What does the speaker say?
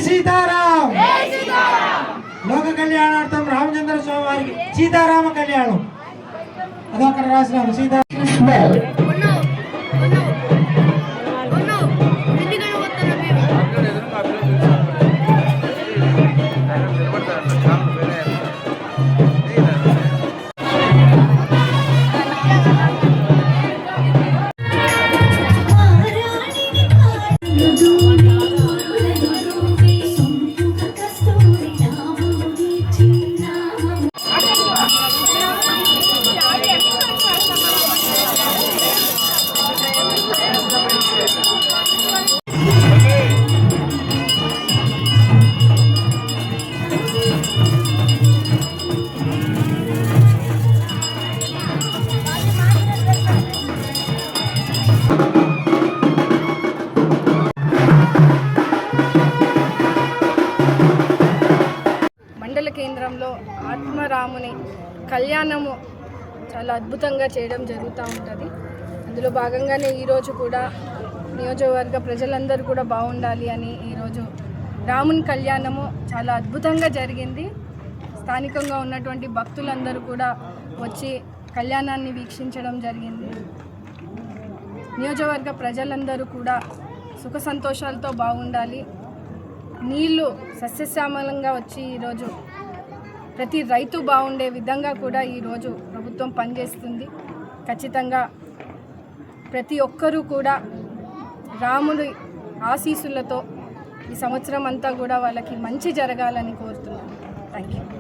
सीताराम लोक कल्याणार्थम रामचंद्र स्वामी वारी सीताराम कल्याणम अदొకటి రాసినాను సీతా కేంద్రంలో ఆత్మరాముని కళ్యాణము చాలా అద్భుతంగా చేయడం జరుగుతూ ఉంటుంది. అందులో భాగంగానే ఈరోజు కూడా నియోజకవర్గ ప్రజలందరూ కూడా బాగుండాలి అని ఈరోజు రాముని కళ్యాణము చాలా అద్భుతంగా జరిగింది. స్థానికంగా ఉన్నటువంటి భక్తులందరూ కూడా వచ్చి కళ్యాణాన్ని వీక్షించడం జరిగింది. నియోజకవర్గ ప్రజలందరూ కూడా సుఖ సంతోషాలతో బాగుండాలి. నీళ్లు సస్యశ్యామలంగా వచ్చి ఈరోజు ప్రతి రైతు బాగుండే విధంగా కూడా ఈరోజు ప్రభుత్వం పనిచేస్తుంది. ఖచ్చితంగా ప్రతి ఒక్కరూ కూడా రాముడి ఆశీస్సులతో ఈ సంవత్సరం అంతా కూడా వాళ్ళకి మంచి జరగాలని కోరుతున్నాను. Thank you.